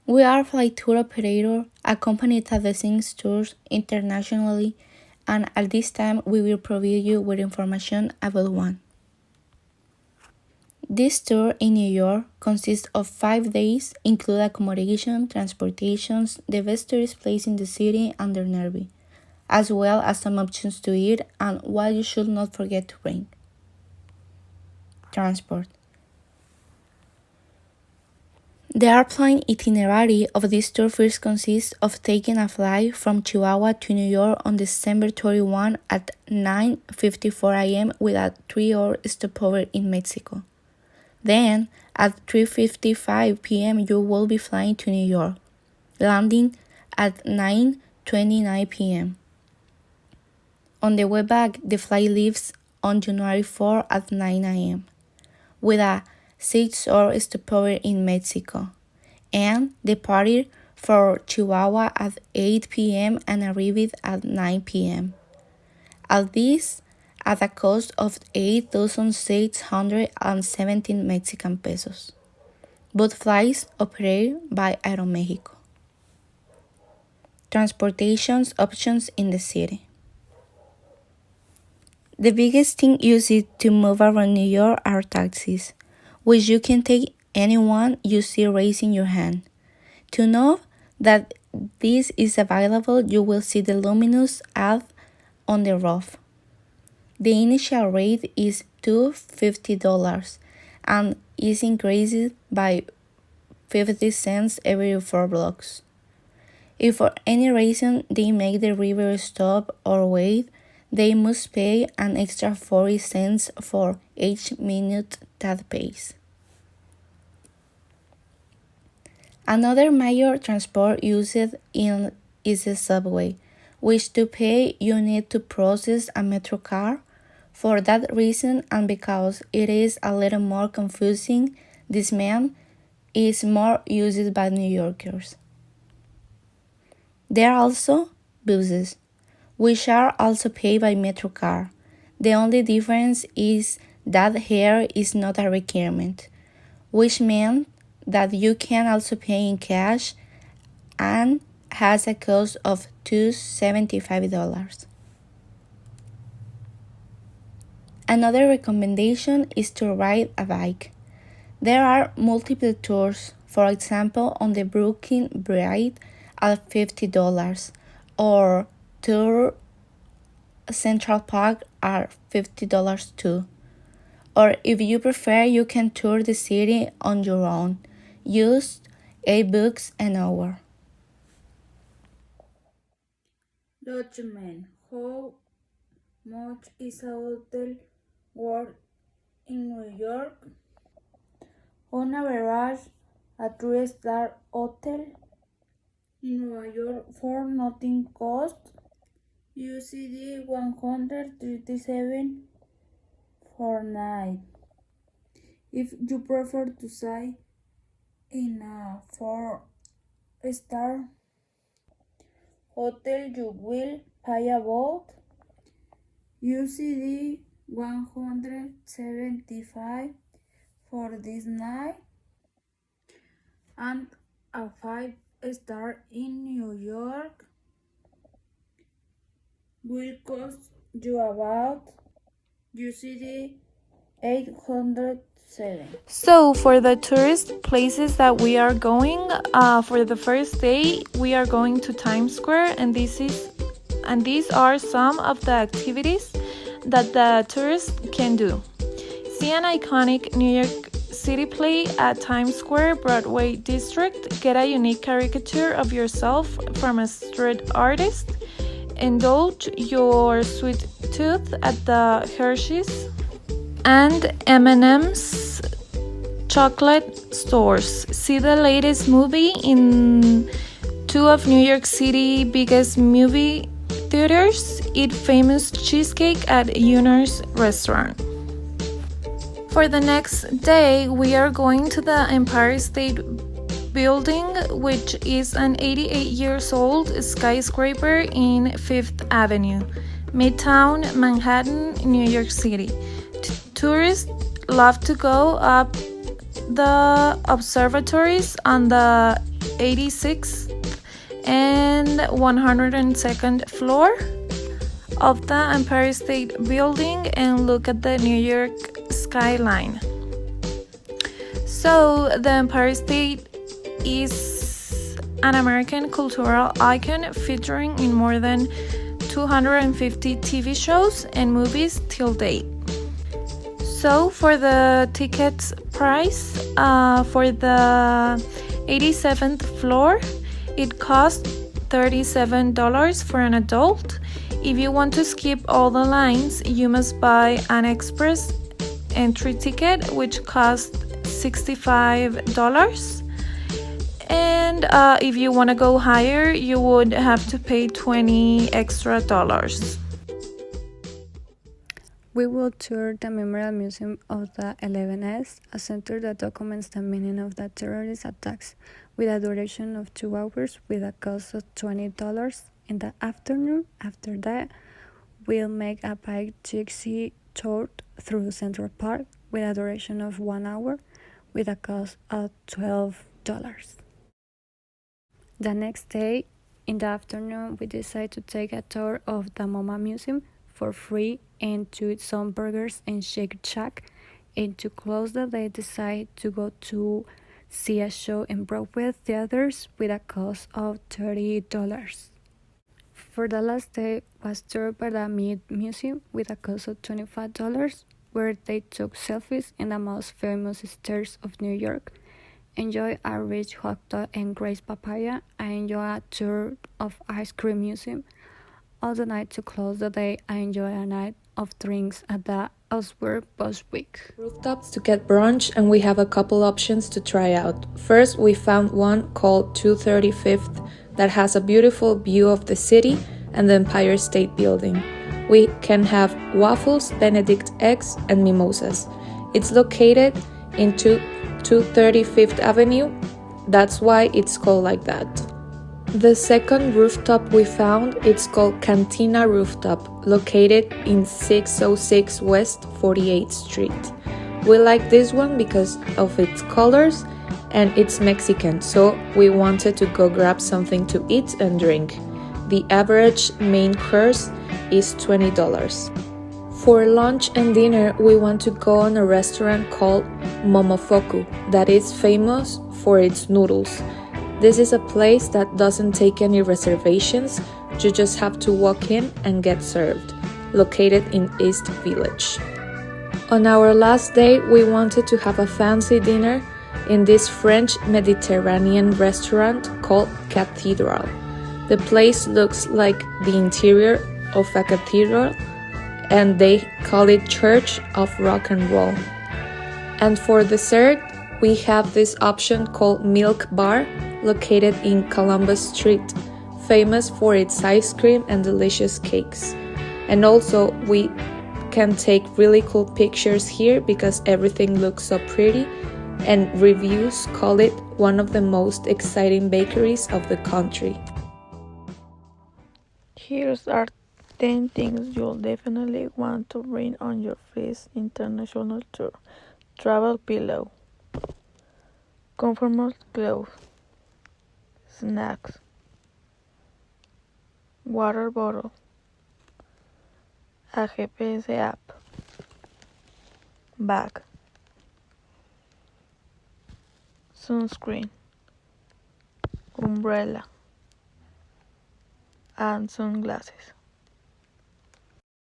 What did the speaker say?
We are a flight tour operator, a company that designs tours internationally, and at this time we will provide you with information about one. This tour in New York consists of 5 days, include accommodation, transportations, the best tourist place in the city, and their nearby, as well as some options to eat and what you should not forget to bring. Transport. The airplane itinerary of this tour first consists of taking a flight from Chihuahua to New York on December 31 at 9:54 a.m. with a 3-hour stopover in Mexico. Then, at 3:55 p.m., you will be flying to New York, landing at 9:29 p.m. On the way back, the flight leaves on January 4 at 9 a.m. with a 6-hour stopover in Mexico, and departed for Chihuahua at 8 p.m. and arrived at 9 p.m. All this at a cost of 8,617 Mexican pesos. Both flights operate by Aeromexico. Transportation options in the city. The biggest thing used to move around New York are taxis, which you can take anyone you see raising your hand. To know that this is available, you will see the luminous ad on the roof. The initial rate is $250 and is increased by 50 cents every 4 blocks. If for any reason they make the river stop or wait, they must pay an extra 40 cents for each minute that pays. Another major transport used is the subway, which to pay you need to process a Metro card. For that reason and because it is a little more confusing, this man is more used by New Yorkers. There are also buses, which are also paid by MetroCard. The only difference is that here is not a requirement, which means that you can also pay in cash and has a cost of $275. Another recommendation is to ride a bike. There are multiple tours, for example on the Brooklyn Bridge at $50 or Tour Central Park are $50 too. Or if you prefer, you can tour the city on your own. Use $8 an hour. Lodgement. How much is a hotel worth in New York? On average, a 3-star hotel in New York for nothing costs USD 137 for night. If you prefer to stay in a 4-star hotel, you will pay about USD 175 for this night, and a 5-star in New York will cost you about USD 807. So, for the tourist places that we are going, for the first day, we are going to Times Square, and these are some of the activities that the tourist can do. See an iconic New York City play at Times Square Broadway district. Get a unique caricature of yourself from a street artist. Indulge your sweet tooth at the Hershey's and M&M's chocolate stores. See the latest movie in 2 of New York City's biggest movie theaters. Eat famous cheesecake at Uner's restaurant. For the next day, we are going to the Empire State Building, which is an 88 years old skyscraper in 5th Avenue, Midtown Manhattan, New York City. Tourists love to go up the observatories on the 86th and 102nd floor of the Empire State Building and look at the New York skyline. So the Empire State is an American cultural icon featuring in more than 250 TV shows and movies till date. So for the tickets price, for the 87th floor, it costs $37 for an adult. If you want to skip all the lines, you must buy an express entry ticket, which costs $65. And if you want to go higher, you would have to pay $20 extra. We will tour the Memorial Museum of the 11th, a center that documents the meaning of the terrorist attacks, with a duration of 2 hours with a cost of $20 in the afternoon. After that, we'll make a bike taxi tour through Central Park with a duration of 1 hour with a cost of $12. The next day, in the afternoon, we decide to take a tour of the MoMA Museum for free and to eat some burgers and Shake Shack. And to close the day, decide to go to see a show in Broadway theaters with a cost of $30. For the last day, was toured by the Mead Museum with a cost of $25, where they took selfies in the most famous stairs of New York. Enjoy a rich hot dog and glazed papaya. I enjoy a tour of Ice Cream Museum. All the night to close the day, I enjoy a night of drinks at the Osborne Bushwick rooftops to get brunch, and we have a couple options to try out. First, we found one called 235th that has a beautiful view of the city and the Empire State Building. We can have waffles, Benedict eggs, and mimosas. It's located in 235th Avenue. That's why it's called like that. The second rooftop we found, it's called Cantina Rooftop, located in 606 West 48th Street. We like this one because of its colors and it's Mexican, so we wanted to go grab something to eat and drink. The average main course is $20. For lunch and dinner, we want to go on a restaurant called Momofuku that is famous for its noodles. This is a place that doesn't take any reservations, you just have to walk in and get served, located in East Village. On our last day, we wanted to have a fancy dinner in this French Mediterranean restaurant called Cathedral. The place looks like the interior of a cathedral, and they call it Church of Rock and Roll. And for dessert, we have this option called Milk Bar, located in Columbus Street, famous for its ice cream and delicious cakes. And also, we can take really cool pictures here because everything looks so pretty, and reviews call it one of the most exciting bakeries of the country. Here's are 10 things you'll definitely want to bring on your first international tour. Travel pillow, comfortable clothes, snacks, water bottle, a GPS app, bag, sunscreen, umbrella, and sunglasses.